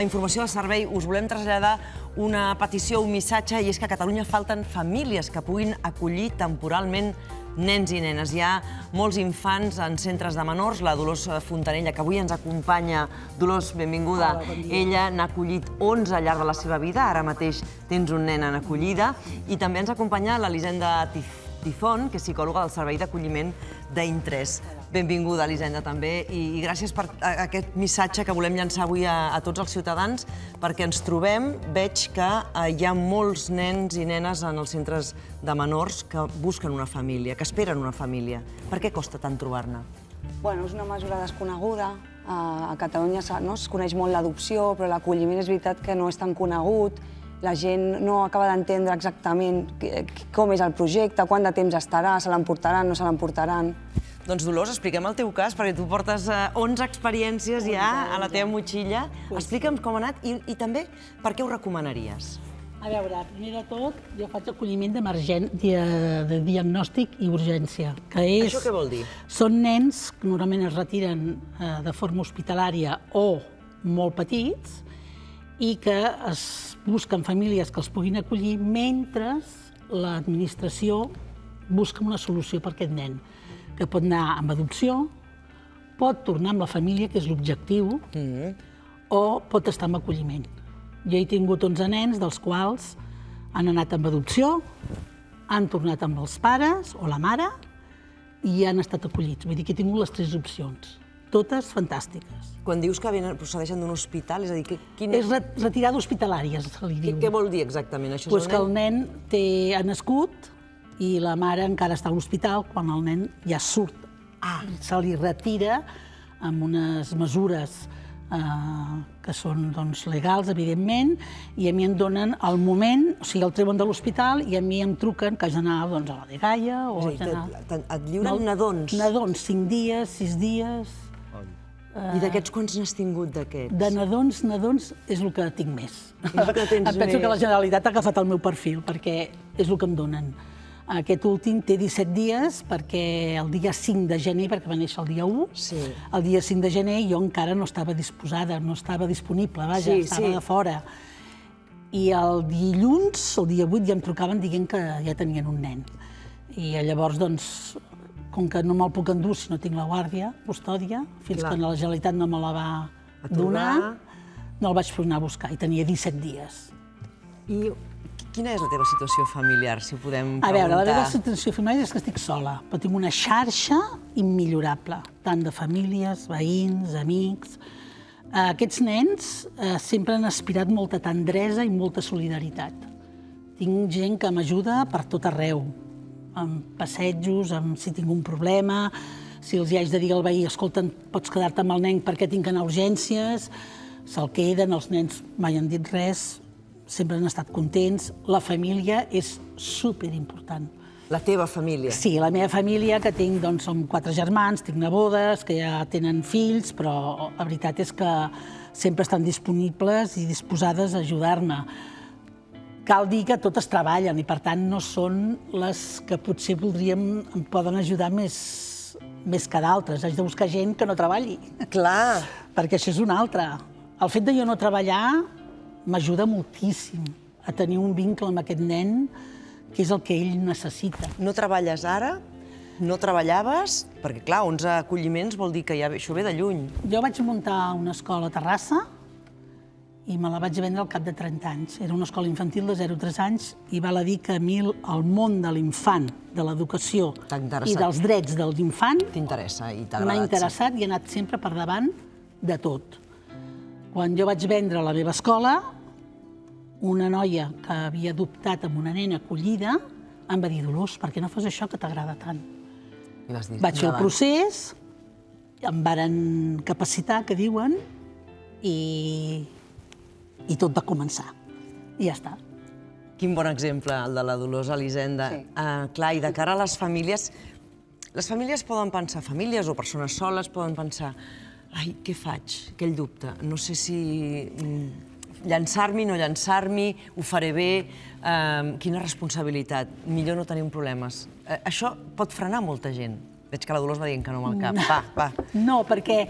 La informació del servei us volem traslladar una petició, un missatge, i és que a Catalunya falten famílies que puguin acollir temporalment nens i nenes. Hi ha molts infants en centres de menors. La Dolors Fontanella, que avui ens acompanya. Dolors, benvinguda. Ella n'ha acollit 11 al llarg de la seva vida. Ara mateix tens un nen en acollida. I també ens acompanya l'Elisenda Tizón, que és psicòloga del Servei d'Acolliment d'Interès. Benvinguda, Elisenda, també, i gràcies per aquest missatge que volem llançar avui a tots els ciutadans, perquè ens trobem, veig que hi ha molts nens i nenes en els centres de menors que busquen una família, que esperen una família. Per què costa tant trobar-ne? Bueno, és una mesura desconeguda. A Catalunya es coneix molt l'adopció, però l'acolliment és veritat que no és tan conegut. La gent no acaba d'entendre exactament com és el projecte, quant de temps estarà, se l'emportaran, no se l'emportaran. Doncs, Dolors, expliquem el teu cas, perquè tu portes 11 experiències ja a la teva motxilla. Explica'm com ha anat i també per què ho recomanaries. A veure, primer de tot, jo faig acolliment de diagnòstic i urgència. Això què vol dir? Són nens que normalment es retiren de forma hospitalària o molt petits i que es busquen famílies que els puguin acollir mentre l'administració busca una solució per aquest nen, que pot anar amb adopció, pot tornar amb la família, que és l'objectiu, o pot estar amb acolliment. Jo he tingut 11 nens, dels quals han anat amb adopció, han tornat amb els pares o la mare i han estat acollits. Vull dir que he tingut les 3 opcions, totes fantàstiques. Quan dius que procedeixen d'un hospital, és a dir, És retirada hospitalaria, se li diu. Què vol dir exactament? Doncs que el nen ha nascut i la mare encara està a l'hospital quan el nen ja surt. Se li retira amb unes mesures que són legals, evidentment, i a mi em donen el moment, o sigui, el treuen de l'hospital i a mi em truquen que haig d'anar a la dgaia o haig d'anar... Et lliuren nadons? Nadons, 5 dies, 6 dies... I d'aquests quants n'has tingut, d'aquests? De nadons és el que tinc més. És el que tens més. Penso que la Generalitat ha agafat el meu perfil, perquè és el que em donen. Aquest últim té 17 dies, perquè el dia 5 de gener, perquè va néixer el dia 1, el dia 5 de gener jo encara no estava disposada, no estava disponible, vaja, estava de fora. I el dilluns, el dia 8, ja em trucaven dient que ja tenien un nen. I llavors, doncs, com que no me'l puc endur si no tinc la guàrdia, custòdia, fins que la Generalitat no me la va donar, no el vaig tornar a buscar, i tenia 17 dies. I quina és la teva situació familiar, si ho podem preguntar? A veure, la meva situació familiar és que estic sola, però tinc una xarxa immillorable, tant de famílies, veïns, amics. Aquests nens sempre han aspirat molta tendresa i molta solidaritat. Tinc gent que m'ajuda per tot arreu, amb passejos, si tinc un problema, si els haig de dir al veí, escolta, pots quedar-te amb el nen perquè tinc que anar a urgències, se'l queden, els nens mai han dit res, sempre han estat contents. La família és superimportant. La teva família? Sí, la meva família, que tinc, doncs, som 4 germans, tinc nebodes, que ja tenen fills, però la veritat és que sempre estan disponibles i disposades a ajudar-me. Cal dir que totes treballen i, per tant, no són les que potser em poden ajudar més que d'altres. Haig de buscar gent que no treballi. Clar. Perquè això és una altra. El fet de jo no treballar m'ajuda moltíssim a tenir un vincle amb aquest nen, que és el que ell necessita. No treballes ara? No treballaves? Perquè, clar, 11 acolliments vol dir que això ve de lluny. Jo vaig muntar una escola a Terrassa i me la vaig vendre al cap de 30 anys. Era una escola infantil de 0 a 3 anys i val a dir que a mi el món de l'infant, de l'educació i dels drets de l'infant m'ha interessat i ha anat sempre per davant de tot. Quan jo vaig vendre la meva escola, una noia que havia adoptat amb una nena acollida em va dir: Dolors, per què no fas això que t'agrada tant? Vaig fer el procés, em varen capacitar, que diuen, i tot va començar. I ja està. Quin bon exemple, el de la Dolors, Elisenda. Clar, i de cara a les famílies poden pensar, famílies o persones soles poden pensar: ai, què faig? Aquell dubte. No sé si llançar-m'hi, no llançar-m'hi, ho faré bé, quina responsabilitat. Millor no tenim problemes. Això pot frenar molta gent. Veig que la Dolors va dient que no amb el cap. Va. No, perquè,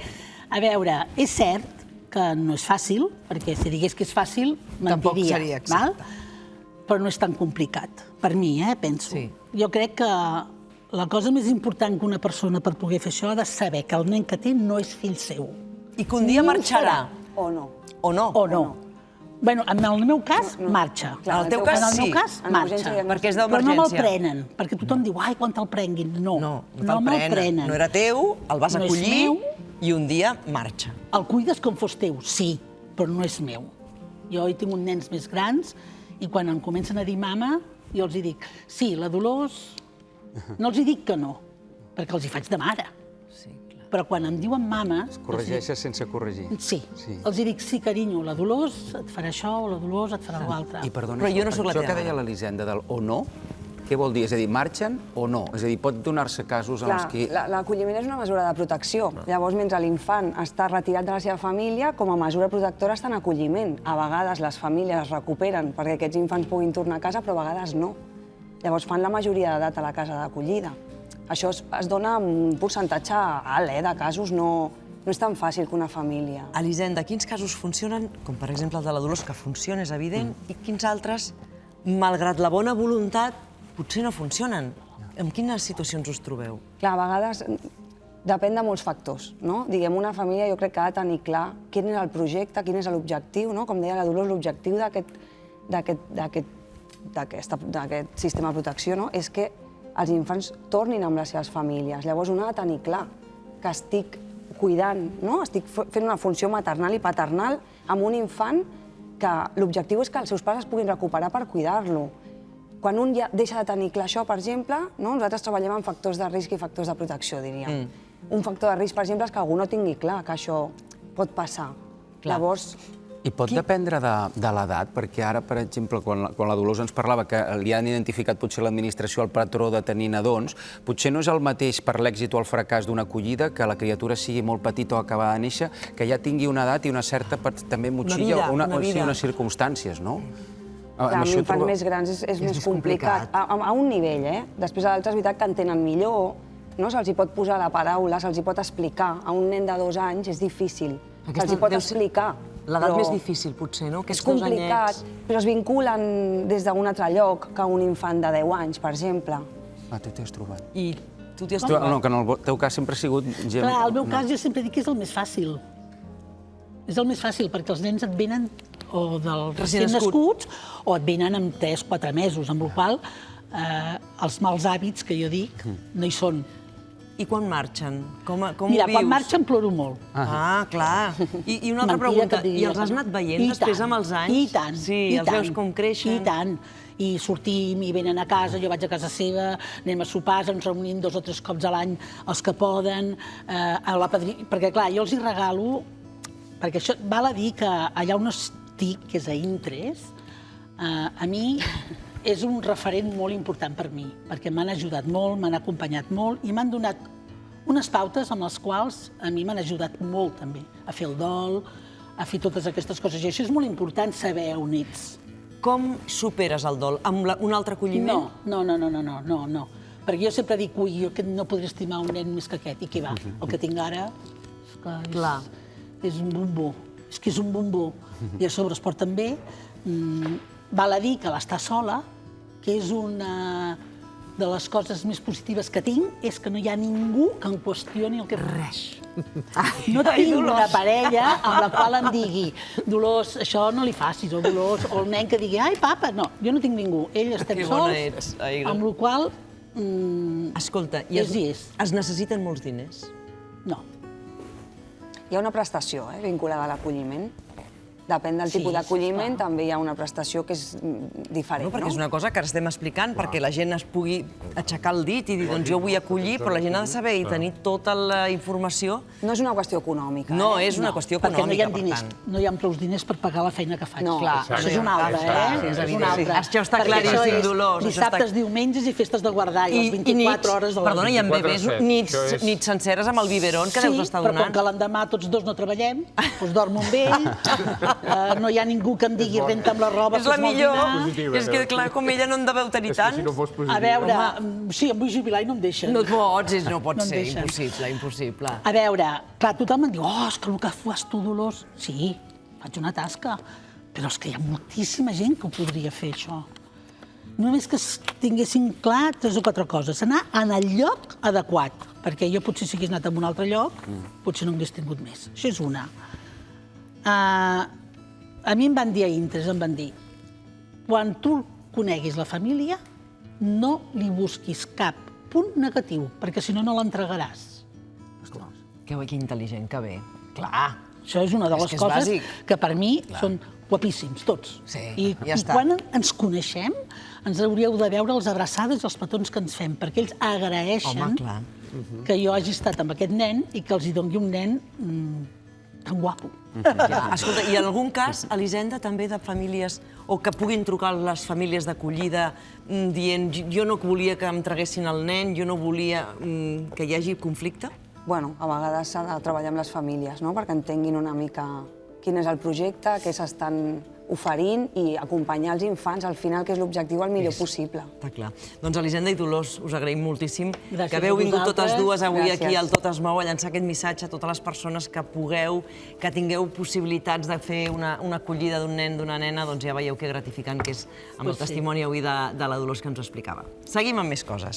a veure, és cert que no és fàcil, perquè si digués que és fàcil, Tampoc mentiria. seria exacte. Però no és tan complicat, per mi, penso. Sí. Jo crec que la cosa més important que una persona per poder fer això ha de saber que el nen que té no és fill seu. I que un dia marxarà. O no. O no. O no. Bueno, en el meu cas, marxa. Clar, en el teu cas, En el sí. meu cas, En marxa. urgència diagnòstica. Perquè és Però no me'l d'emergència. prenen, perquè tothom diu, ai, quan te'l prenguin. No, no me'l prenen. No era teu, el vas No és acollir meu. i un dia marxa. El cuides com fos teu, sí, però no és meu. Jo hi tinc uns nens més grans i quan em comencen a dir mama, jo els hi dic, sí, la Dolors... No els hi dic que no, perquè els hi faig de mare. Sí, clar. Però quan em diuen mama... Corregeixes sense corregir. Sí, els hi dic, sí, carinyo, la Dolors et farà això o la Dolors et farà l'altre. I perdona, Però jo no sóc la això teva que deia l'Elisenda del o no, què vol dir? És a dir, marxen o no? És a dir, pot donar-se casos en els Clar, que... l'acolliment és una mesura de protecció. Llavors, mentre l'infant està retirat de la seva família, com a mesura protectora està en acolliment. A vegades les famílies es recuperen perquè aquests infants puguin tornar a casa, però a vegades no. Llavors fan la majoria d'edat a la casa d'acollida. Això es dona un percentatge alt, de casos. No és tan fàcil que una família... Elisenda, quins casos funcionen, com per exemple el de la Dolors, que funciona, és evident, i quins altres, malgrat la bona voluntat, potser no funcionen? En quines situacions us trobeu? Clar, a vegades depèn de molts factors, no? Diguem, una família jo crec que ha de tenir clar quin és el projecte, quin és l'objectiu, no? Com deia la Dolors, l'objectiu d'aquest sistema de protecció, no? És que els infants tornin amb les seves famílies. Llavors, un ha de tenir clar que estic cuidant, no? Estic fent una funció maternal i paternal amb un infant que l'objectiu és que els seus pares es puguin recuperar per cuidar-lo. Quan un ja deixa de tenir clar això, per exemple, no? Nosaltres treballem amb factors de risc i factors de protecció, diríem. Un factor de risc, per exemple, és que algú no tingui clar que això pot passar. Llavors... I pot dependre de l'edat, perquè ara, per exemple, quan la Dolors ens parlava que li han identificat potser l'administració el patró de tenir nadons, potser no és el mateix per l'èxit o el fracàs d'una acollida que la criatura sigui molt petita o acabada de néixer, que ja tingui una edat i una certa també motxilla o unes circumstàncies, no? Clar, amb infants més grans és més complicat. A un nivell, Després a l'altre és veritat que entenen millor, no? Se'ls hi pot posar la paraula, se'ls hi pot explicar. A un nen de 2 anys és difícil. Se'ls hi pot explicar. L'edat més difícil, potser, no? És complicat, però es vinculen des d'un altre lloc que un infant de 10 anys, per exemple. Tu t'hi has trobat. I tu t'hi has trobat? No, que en el teu cas sempre ha sigut... Clar, el meu cas jo sempre dic que és el més fàcil. És el més fàcil, perquè els nens et venen o dels recient nascuts o et venen amb 3-4 mesos, amb la qual els mals hàbits, que jo dic, no hi són. I quan marxen? Com ho vius? Mira, quan marxen ploro molt. Ah, clar. I una altra pregunta, i els has anat veient després amb els anys? I tant, sí, els veus com creixen? I tant. I sortim, i venen a casa, jo vaig a casa seva, anem a sopars, ens reunim 2 o 3 cops a l'any els que poden, perquè clar, jo els hi regalo, perquè això val a dir que allà on estic, que és a Intres, a mi és un referent molt important per mi, perquè m'han ajudat molt, m'han acompanyat molt i m'han donat unes pautes amb les quals a mi m'han ajudat molt també, a fer el dol, a fer totes aquestes coses. I això és molt important, saber on ets. Com superes el dol? Amb un altre acolliment? No. Perquè jo sempre dic, ui, jo no podré estimar un nen més que aquest. I què va? El que tinc ara és un bombó. És que és un bombó. I a sobre es porten bé. Val a dir que l'estar sola, que és una de les coses més positives que tinc, és que no hi ha ningú que em qüestioni el que res. No tinc una parella amb la qual em digui Dolors, això no li facis, o Dolors, o el nen que digui, ai, papa, no, jo no tinc ningú. Ell estem sols, amb la qual escolta, es necessiten molts diners? No. Hi ha una prestació vinculada a l'acolliment. Depèn del tipus d'acolliment, també hi ha una prestació que és diferent. No, perquè és una cosa que ara estem explicant, perquè la gent es pugui aixecar el dit i dir, doncs jo vull acollir, però la gent ha de saber i tenir tota la informació. No és una qüestió econòmica. No, és una qüestió econòmica, per tant. No hi ha prou diners per pagar la feina que faig. No, això és una altra, És una altra. Això està claríssim, Dolors. Dissabtes, diumenges i festes de guardar, i les 24 hores de la nit. Perdona, i en bebès nits senceres amb el biberón que deus estar donant. Sí, però com que l'endemà tots dos no treballem, doncs dormo amb ell, no hi ha ningú que em digui renta amb la roba, És la fes-me el millor. dinar. Positiva, És que, veus? clar, com ella no en deveu tenir És que tants. si no fos positiu... A veure, sí, em vull jubilar i no em deixen. No pots, no pot No em ser, deixen. impossible, impossible. A veure, clar, tothom em diu, és que el que fas tu, Dolors... Sí, faig una tasca, però és que hi ha moltíssima gent que ho podria fer, això. Només que tinguessin clar 3 o 4 coses. Anar en el lloc adequat, perquè jo potser si hagués anat a un altre lloc, potser no hagués tingut més. Això és una. A mi em van dir a Intres, em van dir, quan tu coneguis la família, no li busquis cap punt negatiu, perquè si no, no l'entregaràs. Que intel·ligent, que bé. Clar. Això és una de És les que és coses bàsic. que per mi són guapíssims, tots. Sí, I ja està. quan ens coneixem, ens hauríeu de veure les abraçades i els petons que ens fem, perquè ells agraeixen Home, clar. que jo hagi estat amb aquest nen i que els hi doni un nen tan guapo. Ja. Escolta, i en algun cas, Elisenda, també de famílies, o que puguin trucar les famílies d'acollida dient jo no volia que em traguessin el nen, jo no volia que hi hagi conflicte? Bueno, a vegades s'ha de treballar amb les famílies, no?, perquè entenguin una mica quin és el projecte, què s'estan oferint i acompanyar els infants, al final, que és l'objectiu el millor possible. Està clar. Doncs Elisenda i Dolors, us agraïm moltíssim Gràcies que hagueu a vingut vosaltres. totes dues avui Gràcies. aquí al Tot es mou a llançar aquest missatge a totes les persones que pugueu, que tingueu possibilitats de fer una acollida d'un nen, d'una nena, doncs ja veieu que gratificant que és amb el Pues sí. testimoni avui de la Dolors que ens ho explicava. Seguim amb més coses.